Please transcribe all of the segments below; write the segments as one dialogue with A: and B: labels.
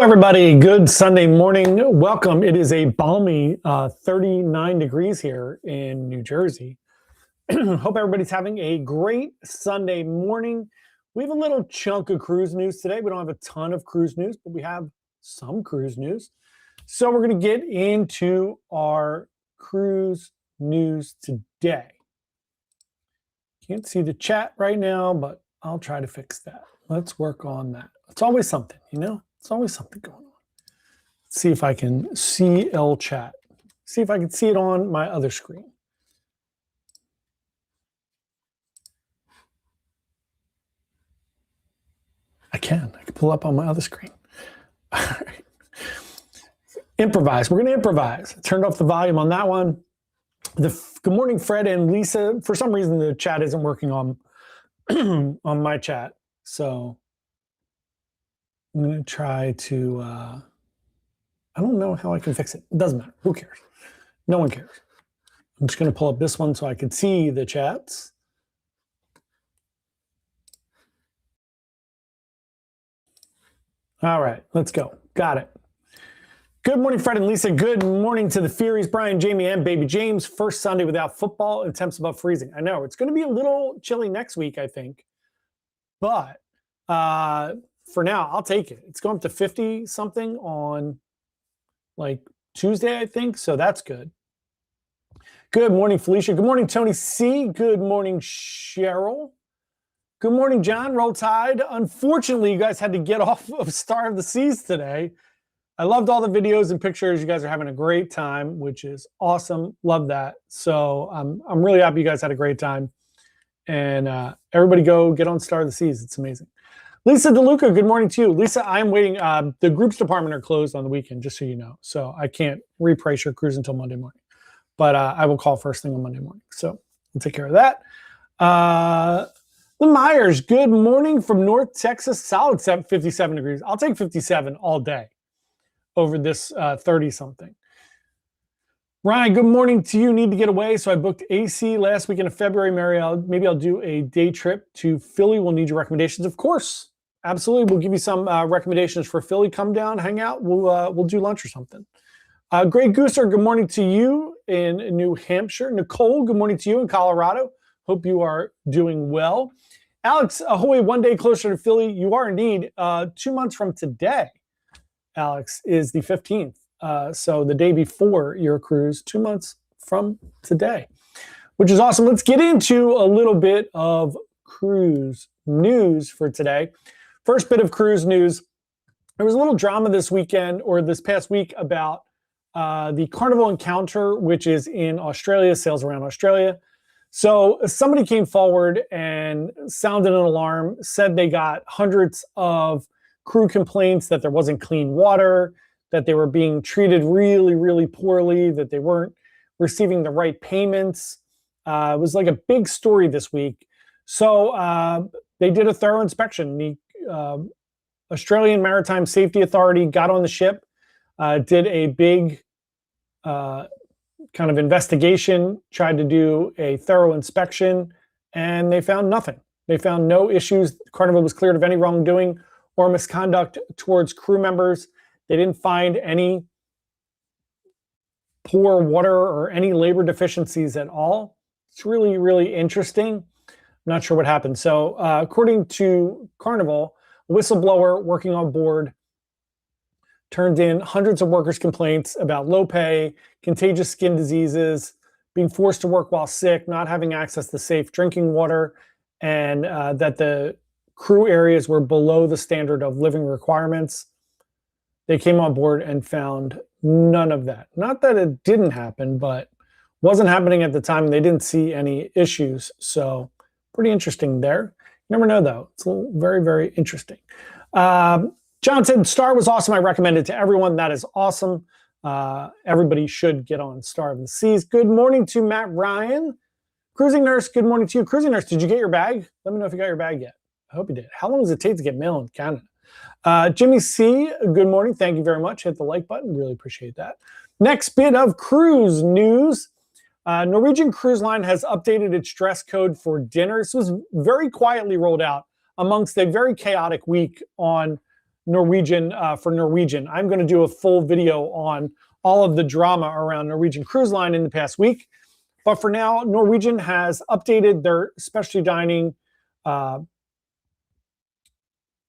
A: everybody. Good Sunday morning. Welcome. It is a balmy 39 degrees here in New Jersey. Hope everybody's having a great Sunday morning. We have a little chunk of cruise news today. We don't have a ton of cruise news, but we have some cruise news. So we're going to get into our cruise news today. Can't see the chat right now, but I'll try to fix that. Let's work on that. It's always something, you know? It's always something going on. Let's see if I can see L chat. See if I can see it on my other screen. I can pull up on my other screen. All right. Improvise. We're going to improvise. I turned off the volume on that one. Good morning, Fred and Lisa. For some reason, the chat isn't working on on my chat. So I'm going to try to, I don't know how I can fix it. It doesn't matter. Who cares? No one cares. I'm just going to pull up this one so I can see the chats. All right, let's go. Got it. Good morning, Fred and Lisa. Good morning to the Furies, Brian, Jamie, and Baby James. First Sunday without football and temps above freezing. I know it's going to be a little chilly next week, I think. But for now, I'll take it. It's going up to 50 something on like Tuesday, I think. So that's good. Good morning, Felicia. Good morning, Tony C. Good morning, Cheryl. Good morning, John. Roll Tide. Unfortunately, you guys had to get off of Star of the Seas today. I loved all the videos and pictures. You guys are having a great time, which is awesome. Love that. So I'm really happy you guys had a great time. And everybody go get on Star of the Seas. It's amazing. Lisa DeLuca, good morning to you. Lisa, I'm waiting. The groups department are closed on the weekend, just so you know. So I can't reprice your cruise until Monday morning. But I will call first thing on Monday morning. So we'll take care of that. The Myers, good morning from North Texas. Solid 57 degrees. I'll take 57 all day over this 30-something. Ryan, good morning to you. Need to get away, so I booked AC last weekend of February. Maybe I'll do a day trip to Philly. We'll need your recommendations, of course. Absolutely, we'll give you some recommendations for Philly. Come down, hang out. We'll do lunch or something. Greg Gooser, good morning to you in New Hampshire. Nicole, good morning to you in Colorado. Hope you are doing well. Alex, ahoy, one day closer to Philly. You are indeed. 2 months from today, Alex, is the 15th. So the day before your cruise, 2 months from today, which is awesome. Let's get into a little bit of cruise news for today. First bit of cruise news. There was a little drama this weekend or this past week about the Carnival Encounter, which is in Australia, sails around Australia. So somebody came forward and sounded an alarm, said they got hundreds of crew complaints that there wasn't clean water, that they were being treated really, really poorly, that they weren't receiving the right payments. It was like a big story this week. So they did a thorough inspection. The Australian Maritime Safety Authority got on the ship, did a big kind of investigation, tried to do a thorough inspection, and they found nothing. They found no issues. Carnival was cleared of any wrongdoing or misconduct towards crew members. They didn't find any poor water or any labor deficiencies at all. It's really, really interesting. I'm not sure what happened. So according to Carnival, a whistleblower working on board turned in hundreds of workers' complaints about low pay, contagious skin diseases, being forced to work while sick, not having access to safe drinking water, and that the crew areas were below the standard of living requirements. They came on board and found none of that. Not that it didn't happen, but wasn't happening at the time. They didn't see any issues. So pretty interesting there. You never know, though. It's very, very interesting. John said, Star was awesome. I recommend it to everyone. That is awesome. Everybody should get on Star of the Seas. Good morning to Matt Ryan. Cruising Nurse, good morning to you. Cruising Nurse, did you get your bag? Let me know if you got your bag yet. I hope you did. How long does it take to get mail in Canada? Jimmy C, good morning. Thank you very much. Hit the like button. Really appreciate that. Next bit of cruise news. Norwegian Cruise Line has updated its dress code for dinner. This was very quietly rolled out amongst a very chaotic week on Norwegian for Norwegian. I'm going to do a full video on all of the drama around Norwegian Cruise Line in the past week. But for now, Norwegian has updated their specialty dining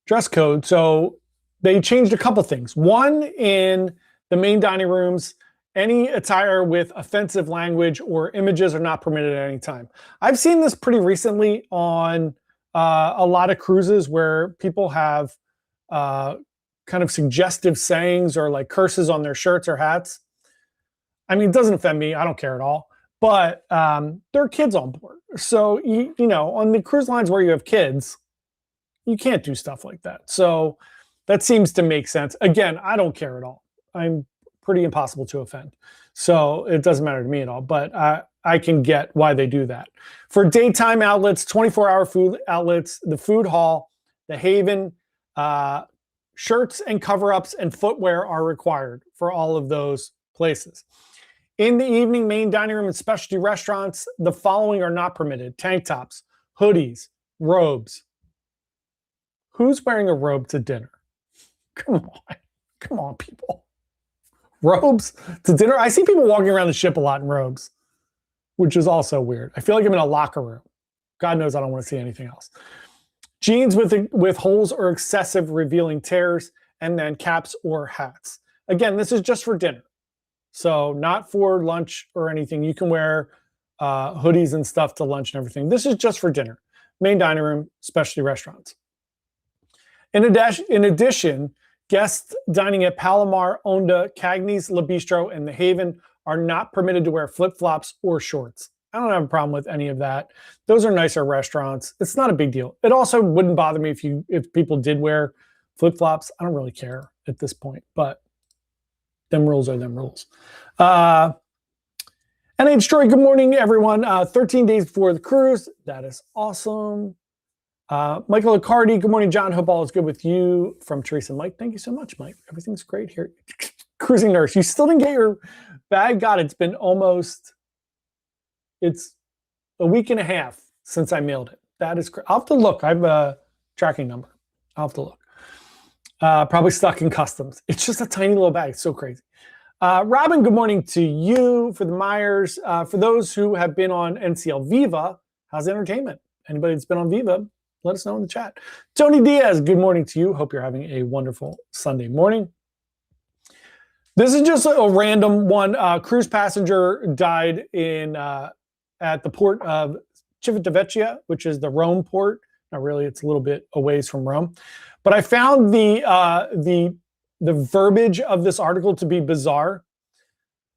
A: dress code. So they changed a couple things. One, in the main dining rooms, any attire with offensive language or images are not permitted at any time. I've seen this pretty recently on a lot of cruises where people have kind of suggestive sayings or like curses on their shirts or hats. I mean, it doesn't offend me. I don't care at all. But there are kids on board. So, you know, on the cruise lines where you have kids, you can't do stuff like that. So that seems to make sense. Again, I don't care at all. I'm pretty impossible to offend. So it doesn't matter to me at all. But I can get why they do that. For daytime outlets, 24-hour food outlets, the food hall, the Haven, shirts and cover-ups and footwear are required for all of those places. In the evening, main dining room and specialty restaurants, the following are not permitted: tank tops, hoodies, robes. Who's wearing a robe to dinner? Come on, people. Robes to dinner? I see people walking around the ship a lot in robes, which is also weird. I feel like I'm in a locker room. God knows I don't want to see anything else. Jeans with holes or excessive revealing tears, and then caps or hats. Again, this is just for dinner. So not for lunch or anything. You can wear hoodies and stuff to lunch and everything. This is just for dinner. Main dining room, specialty restaurants. In addition, guests dining at Palomar, Onda, Cagney's, Le Bistro, and the Haven are not permitted to wear flip-flops or shorts. I don't have a problem with any of that. Those are nicer restaurants. It's not a big deal. It also wouldn't bother me if people did wear flip-flops. I don't really care at this point, but them rules are them rules. NH Troy, good morning, everyone. 13 days before the cruise. That is awesome. Michael Accardi, good morning, John. Hope all is good with you. From Teresa and Mike. Thank you so much, Mike. Everything's great here. Cruising nurse, you still didn't get your bag? God, it's been it's a week and a half since I mailed it. That is crazy. I'll have to look. I have a tracking number. I'll have to look. Probably stuck in customs. It's just a tiny little bag. It's so crazy. Robin, good morning to you. For the Myers, for those who have been on NCL Viva, how's the entertainment? Anybody that's been on Viva, let us know in the chat. Tony Diaz, good morning to you. Hope you're having a wonderful Sunday morning. This is just a random one. Cruise passenger died at the port of Civitavecchia, which is the Rome port. Now, really, it's a little bit a ways from Rome. But I found the verbiage of this article to be bizarre.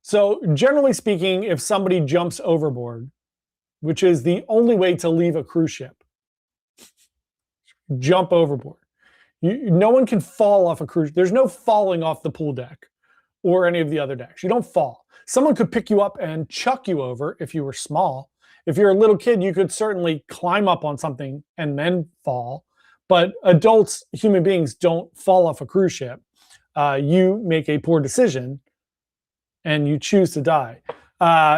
A: So generally speaking, if somebody jumps overboard, which is the only way to leave a cruise ship, jump overboard. No one can fall off a cruise. There's no falling off the pool deck or any of the other decks. You don't fall. Someone could pick you up and chuck you over if you were small. If you're a little kid, you could certainly climb up on something and then fall. But adults, human beings, don't fall off a cruise ship. You make a poor decision and you choose to die.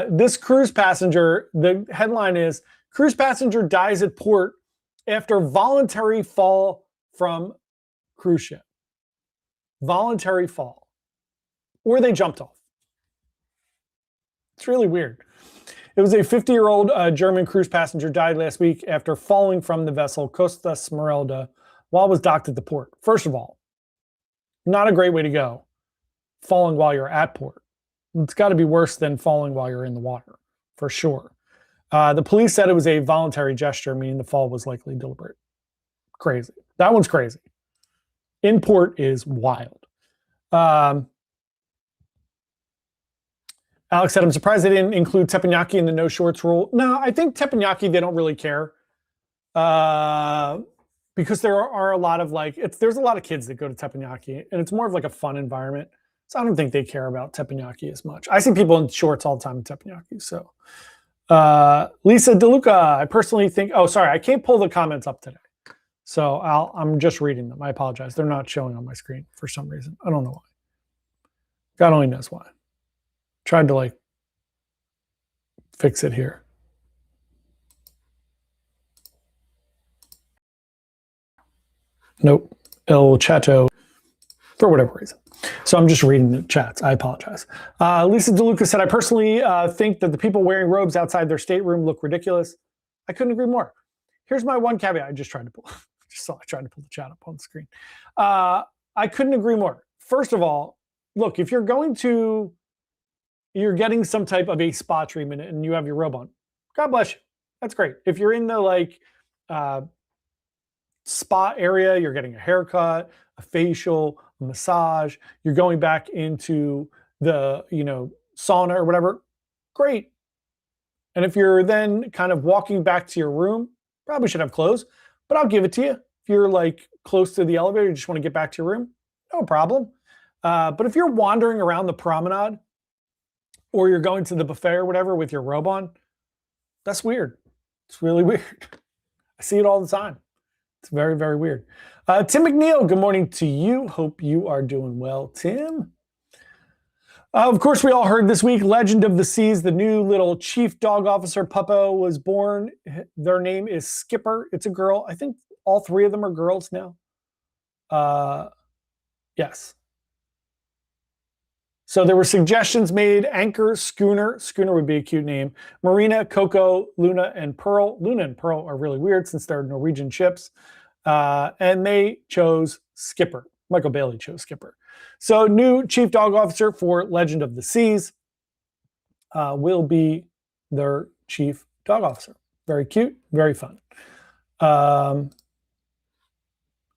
A: This cruise passenger, the headline is, cruise passenger dies at port after voluntary fall from cruise ship. Voluntary fall. Or they jumped off. It's really weird. It was a 50-year-old German cruise passenger died last week after falling from the vessel Costa Smeralda while it was docked at the port. First of all, not a great way to go, falling while you're at port. It's got to be worse than falling while you're in the water, for sure. The police said it was a voluntary gesture, meaning the fall was likely deliberate. Crazy. That one's crazy. In port is wild. Alex said, I'm surprised they didn't include teppanyaki in the no shorts rule. No, I think teppanyaki, they don't really care. Because there are a lot of there's a lot of kids that go to teppanyaki, and it's more of like a fun environment. So I don't think they care about teppanyaki as much. I see people in shorts all the time in teppanyaki. So Lisa DeLuca, I personally think, oh, sorry, I can't pull the comments up today. So I'm just reading them. I apologize. They're not showing on my screen for some reason. I don't know why. God only knows why. Tried to fix it here. Nope. El Chato. for whatever reason. So I'm just reading the chats. I apologize. Lisa DeLuca said, I personally think that the people wearing robes outside their stateroom look ridiculous. I couldn't agree more. Here's my one caveat. I just tried to pull, I tried to pull the chat up on the screen. I couldn't agree more. First of all, look, if you're getting some type of a spa treatment and you have your robe on, God bless you. That's great. If you're in the spa area, you're getting a haircut, a facial, a massage, you're going back into the, sauna or whatever, great. And if you're then kind of walking back to your room, probably should have clothes, but I'll give it to you. If you're close to the elevator, you just want to get back to your room, no problem. But if you're wandering around the promenade or you're going to the buffet or whatever with your robe on, that's weird. It's really weird. I see it all the time. It's very, very weird. Tim McNeil, good morning to you. Hope you are doing well, Tim. Of course, we all heard this week, Legend of the Seas, the new little chief dog officer puppo was born. Their name is Skipper. It's a girl. I think all three of them are girls now. Yes. So there were suggestions made, Anchor, Schooner would be a cute name, Marina, Coco, Luna, and Pearl. Luna and Pearl are really weird since they're Norwegian ships. And they chose Skipper. Michael Bailey chose Skipper. So new chief dog officer for Legend of the Seas will be their chief dog officer. Very cute, very fun.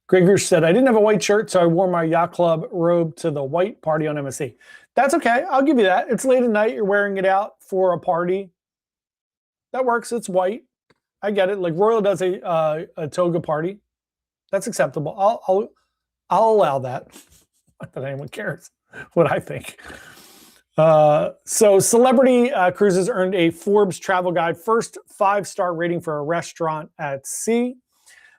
A: Greg said, I didn't have a white shirt, so I wore my yacht club robe to the white party on MSC. That's okay. I'll give you that. It's late at night. You're wearing it out for a party. That works. It's white. I get it. Like Royal does a toga party. That's acceptable. I'll allow that. Not that anyone cares what I think. So Celebrity Cruises earned a Forbes Travel Guide first 5-star rating for a restaurant at sea.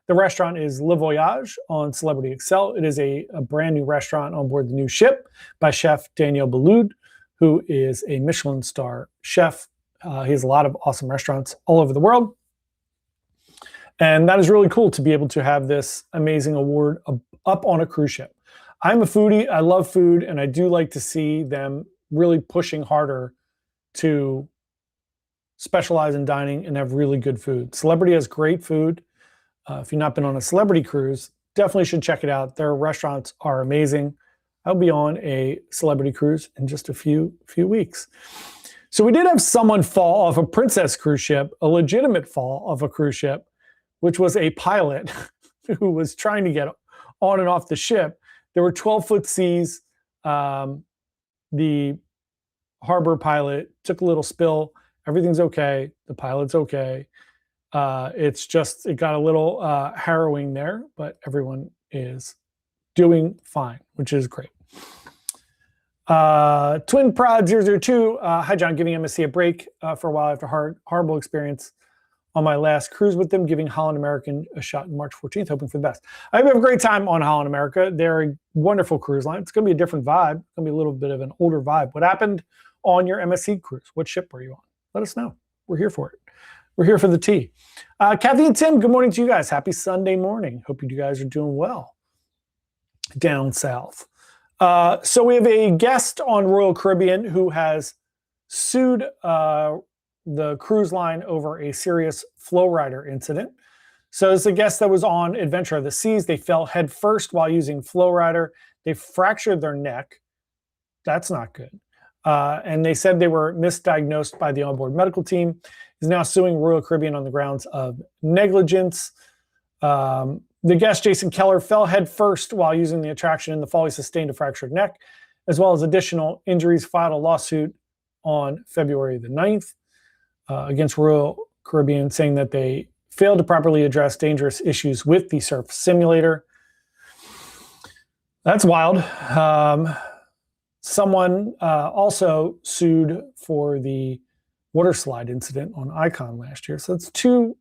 A: The restaurant is Le Voyage on Celebrity Excel. It is a brand new restaurant on board the new ship by chef Daniel Boulud, who is a Michelin star chef. He has a lot of awesome restaurants all over the world. And that is really cool to be able to have this amazing award up on a cruise ship. I'm a foodie. I love food, and I do like to see them really pushing harder to specialize in dining and have really good food. Celebrity has great food. If you've not been on a Celebrity cruise, definitely should check it out. Their restaurants are amazing. I'll be on a Celebrity cruise in just a few weeks. So we did have someone fall off a Princess cruise ship, a legitimate fall off a cruise ship, which was a pilot who was trying to get on and off the ship. There were 12-foot seas. The harbor pilot took a little spill. Everything's okay. The pilot's okay. It got a little harrowing there, but everyone is doing fine, which is great. Twin Prod 002. Hi, John. Giving MSC a break for a while after horrible experience on my last cruise with them, giving Holland American a shot in March 14th, hoping for the best. I hope you have a great time on Holland America. They're a wonderful cruise line. It's going to be a different vibe. It's going to be a little bit of an older vibe. What happened on your MSC cruise? What ship were you on? Let us know. We're here for it. We're here for the tea. Kathy and Tim, good morning to you guys. Happy Sunday morning. Hope you guys are doing well down south. So we have a guest on Royal Caribbean who has sued the cruise line over a serious flow rider incident. So it's a guest that was on Adventure of the Seas. They fell head first while using flow rider. They fractured their neck. That's not good. And they said they were misdiagnosed by the onboard medical team. Is now suing Royal Caribbean on the grounds of negligence. The guest, Jason Keller, fell head first while using the attraction. In the fall, he sustained a fractured neck, as well as additional injuries. Filed a lawsuit on February the 9th against Royal Caribbean, saying that they failed to properly address dangerous issues with the surf simulator. That's wild. Someone also sued for the water slide incident on Icon last year. So that's two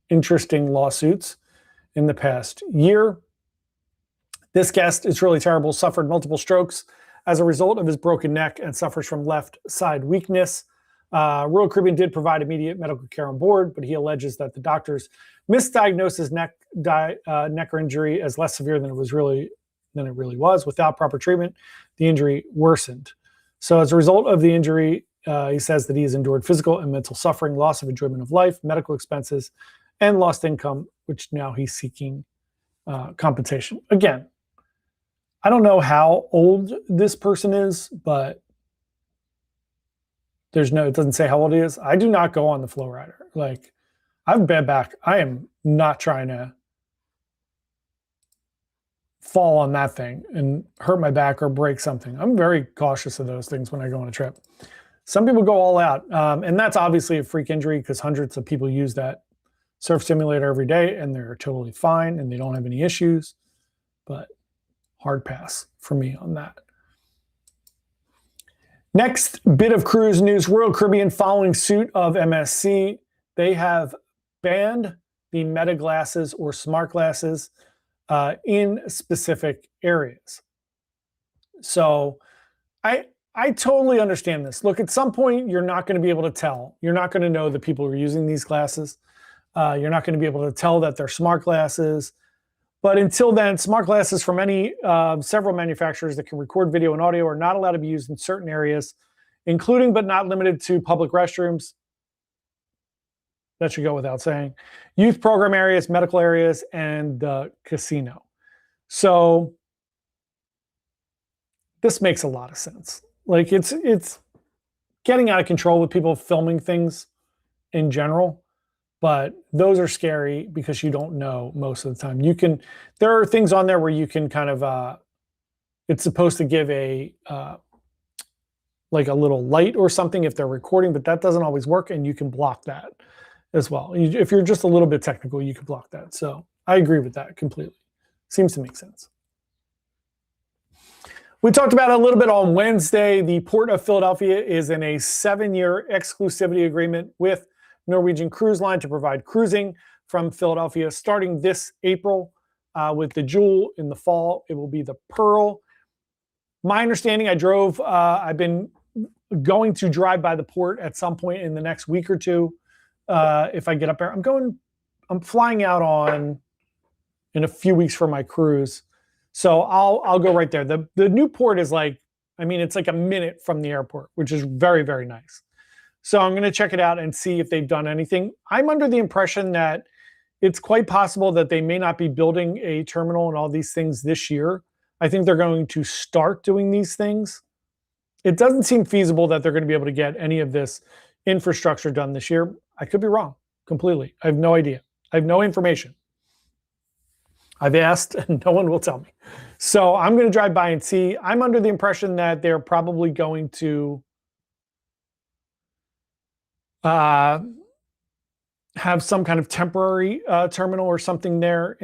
A: interesting lawsuits in the past year. This guest is really terrible, suffered multiple strokes as a result of his broken neck and suffers from left side weakness. Royal Caribbean did provide immediate medical care on board, but he alleges that the doctors misdiagnosed his neck neck injury as less severe than it really was. Without proper treatment, the injury worsened. So as a result of the injury, he says that he has endured physical and mental suffering, loss of enjoyment of life, medical expenses, and lost income, which now he's seeking compensation. Again, I don't know how old this person is, but it doesn't say how old he is. I do not go on the Flow Rider. Like, I have a bad back. I am not trying to fall on that thing and hurt my back or break something. I'm very cautious of those things when I go on a trip. Some people go all out, and that's obviously a freak injury because hundreds of people use that surf simulator every day and they're totally fine and they don't have any issues, but hard pass for me on that. Next bit of cruise news, Royal Caribbean following suit of MSC. They have banned the Meta glasses or smart glasses in specific areas. So I totally understand this. Look, at some point, you're not going to be able to tell. You're not going to know that people are using these glasses. You're not going to be able to tell that they're smart glasses. But until then, smart glasses from several manufacturers that can record video and audio are not allowed to be used in certain areas, including but not limited to public restrooms. That should go without saying. Youth program areas, medical areas, and the casino. So this makes a lot of sense. Like, it's getting out of control with people filming things in general, but those are scary because you don't know most of the time. There are things on there where you can kind of, it's supposed to give like a little light or something if they're recording, but that doesn't always work, and you can block that as well. If you're just a little bit technical, you can block that. So I agree with that completely. Seems to make sense. We talked about it a little bit on Wednesday. The Port of Philadelphia is in a 7-year exclusivity agreement with Norwegian Cruise Line to provide cruising from Philadelphia starting this April. With the Jewel in the fall, it will be the Pearl. My understanding, I've been going to drive by the port at some point in the next week or two. If I get up there, I'm flying out in a few weeks for my cruise. So I'll go right there. The new port is it's like a minute from the airport, which is very, very nice. So I'm going to check it out and see if they've done anything. I'm under the impression that it's quite possible that they may not be building a terminal and all these things this year. I think they're going to start doing these things. It doesn't seem feasible that they're going to be able to get any of this infrastructure done this year. I could be wrong completely. I have no idea. I have no information. I've asked and no one will tell me. So I'm going to drive by and see. I'm under the impression that they're probably going to have some kind of temporary terminal or something there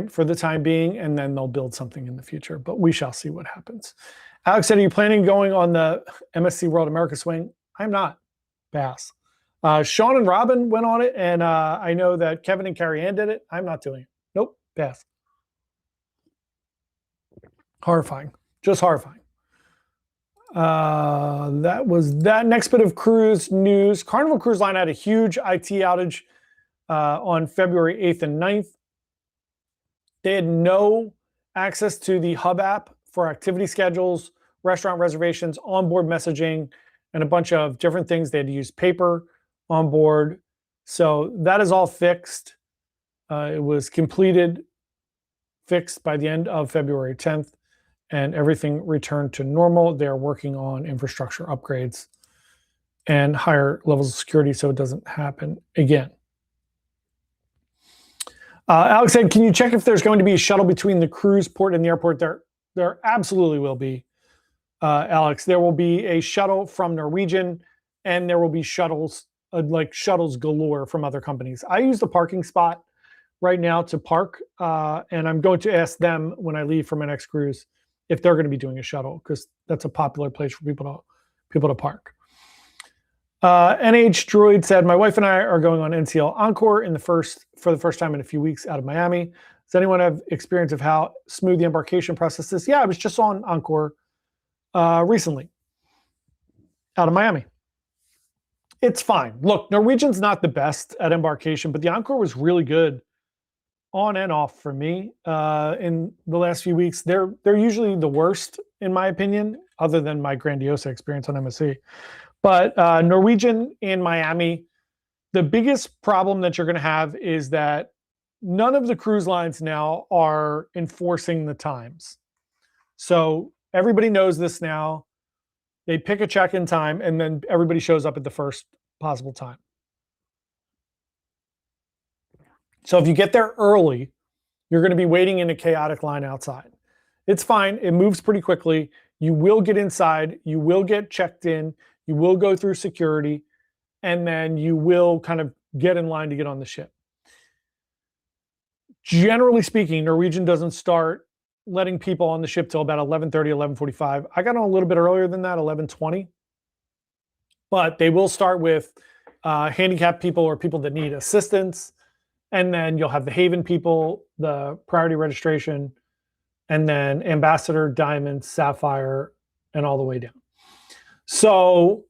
A: for the time being, and then they'll build something in the future. But we shall see what happens. Alex said, are you planning on going on the MSC World America swing? I'm not. Pass. Sean and Robin went on it, and I know that Kevin and Carrie Ann did it. I'm not doing it. Nope. Pass. Horrifying. Just horrifying. That was that. Next bit of cruise news. Carnival Cruise Line had a huge IT outage on February 8th and 9th. They had no access to the Hub app for activity schedules, restaurant reservations, onboard messaging, and a bunch of different things. They had to use paper on board. So that is all fixed. It was fixed by the end of February 10th. And everything returned to normal. They're working on infrastructure upgrades and higher levels of security so it doesn't happen again. Alex said, can you check if there's going to be a shuttle between the cruise port and the airport? There absolutely will be, Alex. There will be a shuttle from Norwegian, and there will be shuttles, shuttles galore from other companies. I use the parking spot right now to park, and I'm going to ask them when I leave for my next cruise if they're going to be doing a shuttle, because that's a popular place for people to park. NH Droid said, my wife and I are going on NCL Encore for the first time in a few weeks out of Miami. Does anyone have experience of how smooth the embarkation process is? Yeah, I was just on Encore recently out of Miami. It's fine. Look, Norwegian's not the best at embarkation, but the Encore was really good on and off for me in the last few weeks. They're usually the worst, in my opinion, other than my Grandiosa experience on MSC. But Norwegian in Miami, the biggest problem that you're going to have is that none of the cruise lines now are enforcing the times. So everybody knows this now. They pick a check-in time, and then everybody shows up at the first possible time. So if you get there early, you're going to be waiting in a chaotic line outside. It's fine. It moves pretty quickly. You will get inside. You will get checked in. You will go through security, and then you will kind of get in line to get on the ship. Generally speaking, Norwegian doesn't start letting people on the ship till about 11:30, 11:45. I got on a little bit earlier than that, 11:20. But they will start with handicapped people or people that need assistance. And then you'll have the Haven people, the priority registration, and then Ambassador, Diamond, Sapphire, and all the way down. So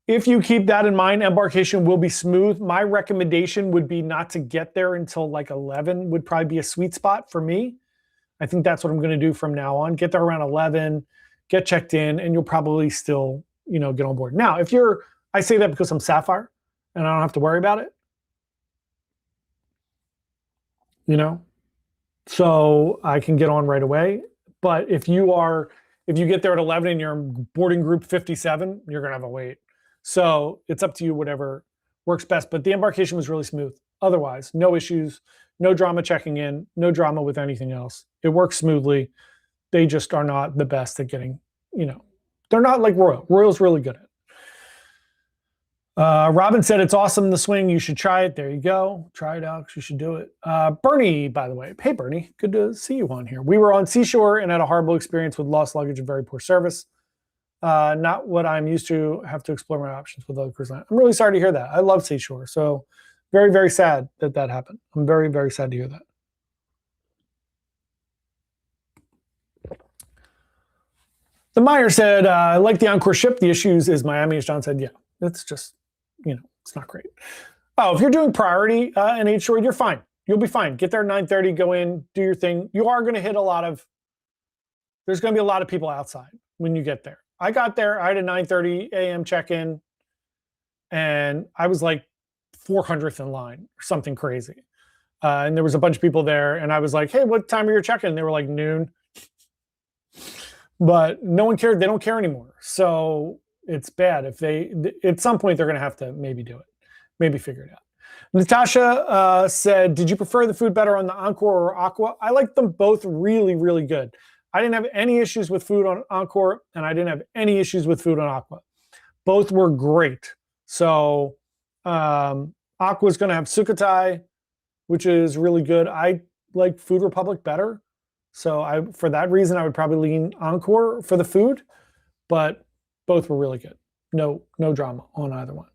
A: if you keep that in mind, embarkation will be smooth. My recommendation would be not to get there until like 11 would probably be a sweet spot for me. I think that's what I'm going to do from now on. Get there around 11, get checked in, and you'll probably still, get on board. Now, I say that because I'm Sapphire and I don't have to worry about it. So I can get on right away. But if you get there at 11 and you're in boarding group 57, you're going to have a wait. So it's up to you, whatever works best. But the embarkation was really smooth. Otherwise, no issues, no drama checking in, no drama with anything else. It works smoothly. They just are not the best at getting, they're not like Royal. Royal's really good at it. Robin said, it's awesome, the swing. You should try it. There you go. Try it, Alex. You should do it. Bernie, by the way. Hey, Bernie. Good to see you on here. We were on Seashore and had a horrible experience with lost luggage and very poor service. Not what I'm used to. Have to explore my options with other cruise lines. I'm really sorry to hear that. I love Seashore. So very, very sad that happened. I'm very, very sad to hear that. The Meyer said, I like the Encore ship. The issues is Miami, as John said. Yeah, it's just, it's not great. Oh, if you're doing priority and H-Shore, you're fine. You'll be fine. Get there at 9:30, go in, do your thing. You are going to hit there's going to be a lot of people outside when you get there. I got there, I had a 9:30 a.m. check-in, and I was like 400th in line or something crazy. And there was a bunch of people there, and I was like, hey, what time are your check-in? They were like noon. But no one cared. They don't care anymore. So it's bad. At some point, they're going to have to maybe do it, maybe figure it out. Natasha said, did you prefer the food better on the Encore or Aqua? I like them both really, really good. I didn't have any issues with food on Encore, and I didn't have any issues with food on Aqua. Both were great. So Aqua's going to have Sukhothai, which is really good. I like Food Republic better. So for that reason, I would probably lean Encore for the food, but both were really good. No drama on either one.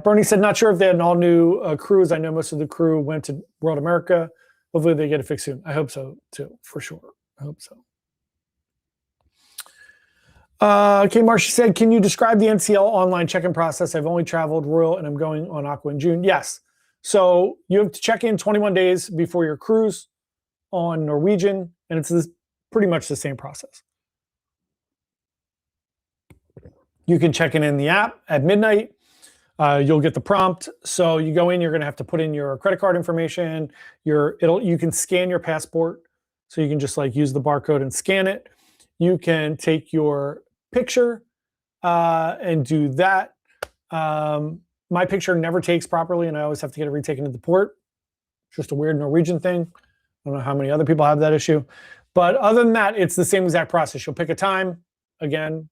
A: Bernie said, not sure if they had an all-new cruise. I know most of the crew went to World America. Hopefully they get it fixed soon. I hope so, too, for sure. I hope so. Okay, Marcia said, can you describe the NCL online check-in process? I've only traveled Royal, and I'm going on Aqua in June. Yes. So you have to check in 21 days before your cruise on Norwegian, and it's pretty much the same process. You can check in the app at midnight. You'll get the prompt. So you go in, you're going to have to put in your credit card information. You can scan your passport. So you can just use the barcode and scan it. You can take your picture and do that. My picture never takes properly, and I always have to get it retaken at the port. Just a weird Norwegian thing. I don't know how many other people have that issue. But other than that, it's the same exact process. You'll pick a time. Again,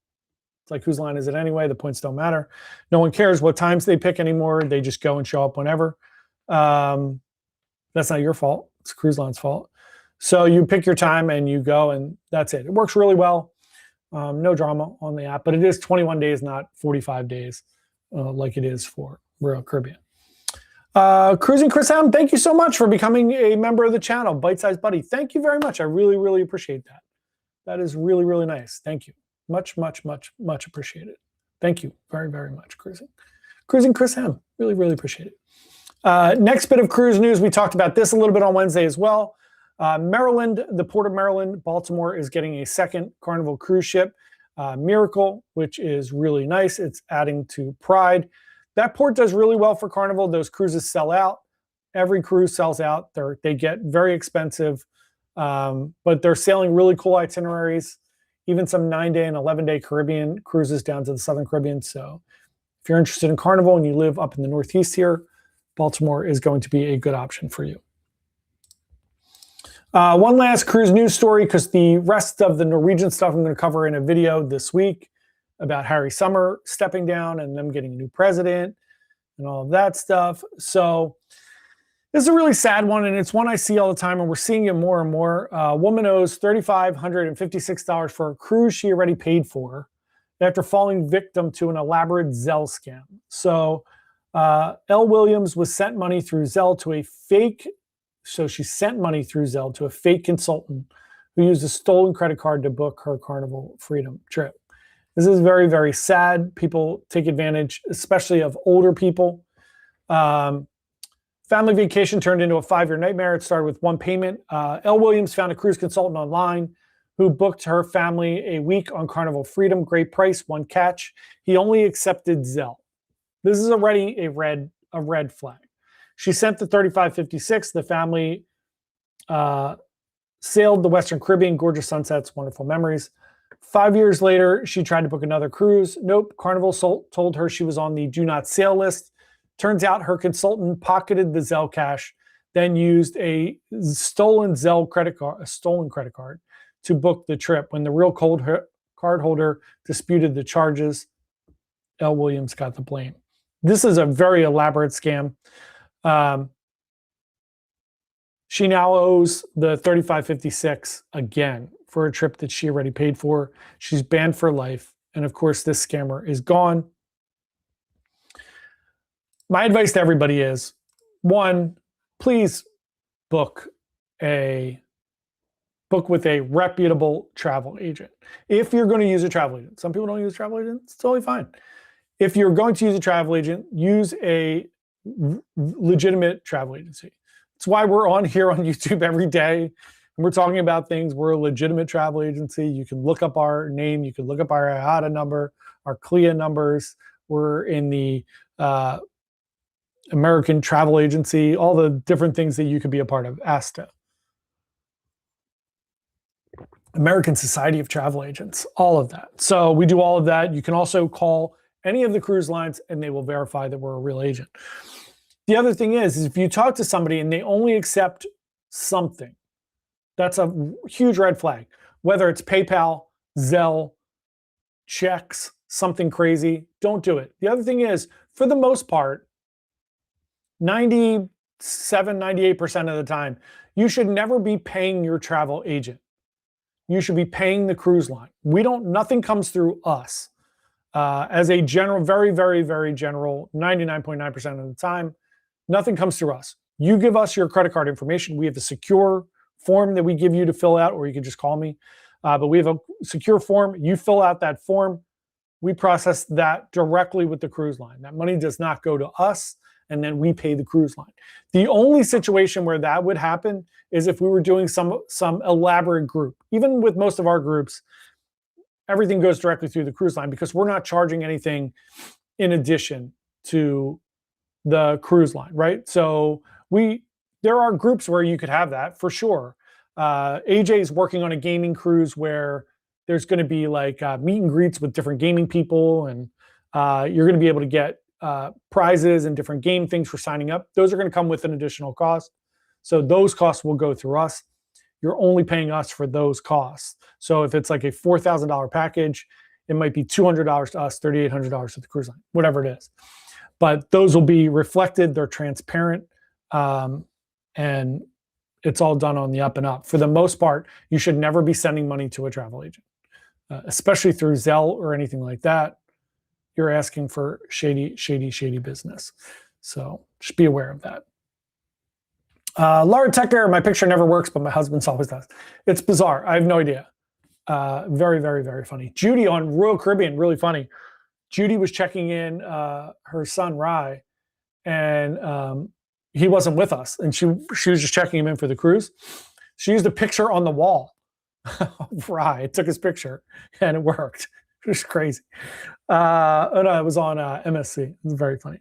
A: it's like, whose line is it anyway? The points don't matter. No one cares what times they pick anymore. They just go and show up whenever. That's not your fault. It's cruise line's fault. So you pick your time and you go, and that's it. It works really well. No drama on the app, but it is 21 days, not 45 days like it is for Royal Caribbean. Cruising Chris M, thank you so much for becoming a member of the channel. Bite Size Buddy. Thank you very much. I really, really appreciate that. That is really, really nice. Thank you. Much, much, much, much appreciated. Thank you very, very much, Cruising Chris M. Really, really appreciate it. Next bit of cruise news. We talked about this a little bit on Wednesday as well. Maryland, the Port of Maryland, Baltimore is getting a second Carnival cruise ship, Miracle, which is really nice. It's adding to Pride. That port does really well for Carnival. Those cruises sell out. Every cruise sells out. They get very expensive, but they're sailing really cool itineraries, even some 9-day and 11-day Caribbean cruises down to the Southern Caribbean. So if you're interested in Carnival and you live up in the Northeast here, Baltimore is going to be a good option for you. One last cruise news story, because the rest of the Norwegian stuff I'm going to cover in a video this week about Harry Summer stepping down and them getting a new president and all of that stuff. So this is a really sad one, and it's one I see all the time, and we're seeing it more and more. A woman owes $3,556 for a cruise she already paid for after falling victim to an elaborate Zelle scam. So Elle Williams was sent money through Zelle to a fake, so she sent money through Zelle to a fake consultant who used a stolen credit card to book her Carnival Freedom trip. This is very, very sad. People take advantage, especially of older people. Family vacation turned into a 5-year nightmare. It started with one payment. Elle Williams found a cruise consultant online who booked her family a week on Carnival Freedom. Great price, one catch. He only accepted Zelle. This is already a red flag. She sent the $35.56. The family sailed the Western Caribbean, gorgeous sunsets, wonderful memories. 5 years later, she tried to book another cruise. Nope, Carnival told her she was on the do not sail list. Turns out her consultant pocketed the Zelle cash, then used a stolen credit card to book the trip. When the real card holder disputed the charges, Elle Williams got the blame. This is a very elaborate scam. She now owes the $35.56 again for a trip that she already paid for. She's banned for life. And of course, this scammer is gone. My advice to everybody is, one, please book with a reputable travel agent. If you're going to use a travel agent, some people don't use a travel agent, it's totally fine. If you're going to use a travel agent, use a legitimate travel agency. That's why we're on here on YouTube every day and we're talking about things. We're a legitimate travel agency. You can look up our name. You can look up our IATA number, our CLIA numbers. We're in the American Travel Agency, all the different things that you could be a part of, ASTA. American Society of Travel Agents, all of that. So we do all of that. You can also call any of the cruise lines and they will verify that we're a real agent. The other thing is if you talk to somebody and they only accept something, that's a huge red flag. Whether it's PayPal, Zelle, checks, something crazy, don't do it. The other thing is, for the most part, 98% of the time, you should never be paying your travel agent. You should be paying the cruise line. Nothing comes through us. As a general, very, very, very general, 99.9% of the time, nothing comes through us. You give us your credit card information. We have a secure form that we give you to fill out, or you can just call me. But we have a secure form. You fill out that form. We process that directly with the cruise line. That money does not go to us, and then we pay the cruise line. The only situation where that would happen is if we were doing some elaborate group. Even with most of our groups, everything goes directly through the cruise line because we're not charging anything in addition to the cruise line, right? So there are groups where you could have that for sure. AJ is working on a gaming cruise where there's going to be like meet and greets with different gaming people, and you're going to be able to get prizes and different game things for signing up. Those are going to come with an additional cost. So those costs will go through us. You're only paying us for those costs. So if it's like a $4,000 package, it might be $200 to us, $3,800 to the cruise line, whatever it is. But those will be reflected. They're transparent. And it's all done on the up and up. For the most part, you should never be sending money to a travel agent, especially through Zelle or anything like that. You're asking for shady, shady, shady business. So just be aware of that. Laura Tucker, my picture never works, but my husband's always does. It's bizarre. I have no idea. Very, very, very funny. Judy on Royal Caribbean, really funny. Judy was checking in her son, Rye, and he wasn't with us, and she was just checking him in for the cruise. She used a picture on the wall. Right, took his picture, and it worked. It was crazy. Oh no, it was on MSC. It was very funny.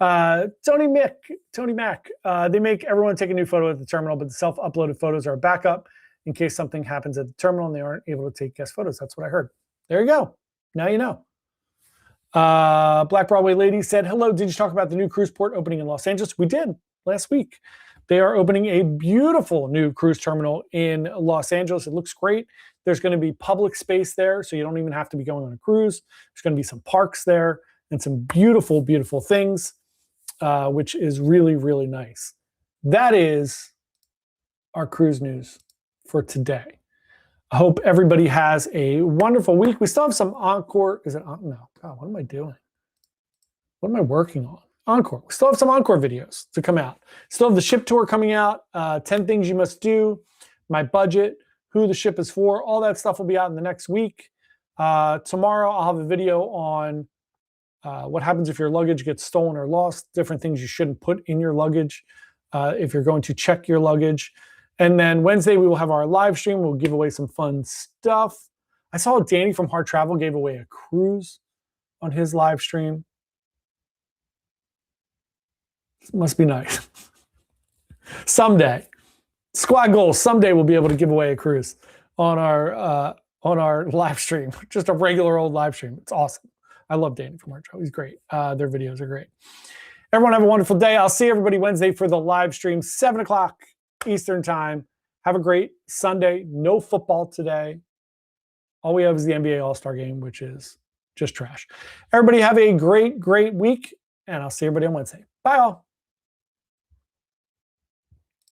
A: Tony Mac. They make everyone take a new photo at the terminal, but the self-uploaded photos are a backup in case something happens at the terminal and they aren't able to take guest photos. That's what I heard. There you go. Now you know. Black Broadway Lady said, hello, did you talk about the new cruise port opening in Los Angeles? We did last week. They are opening a beautiful new cruise terminal in Los Angeles. It looks great. There's going to be public space there, so you don't even have to be going on a cruise. There's going to be some parks there and some beautiful, beautiful things, which is really, really nice. That is our cruise news for today. I hope everybody has a wonderful week. We still have some Encore. Is it? No. God, what am I doing? What am I working on? Encore. We still have some Encore videos to come out. Still have the ship tour coming out. 10 things you must do. My budget. Who the ship is for. All that stuff will be out in the next week. Tomorrow I'll have a video on what happens if your luggage gets stolen or lost. Different things you shouldn't put in your luggage if you're going to check your luggage. And then Wednesday, we will have our live stream. We'll give away some fun stuff. I saw Danny from Hard Travel gave away a cruise on his live stream. It must be nice. Someday, squad goals, someday we'll be able to give away a cruise on our live stream. Just a regular old live stream. It's awesome. I love Danny from Hard Travel. He's great. Their videos are great. Everyone have a wonderful day. I'll see everybody Wednesday for the live stream, 7 o'clock. Eastern time. Have a great Sunday. No football today. All we have is the NBA All-Star game, which is just trash. Everybody have a great, great week, and I'll see everybody on Wednesday. Bye, all.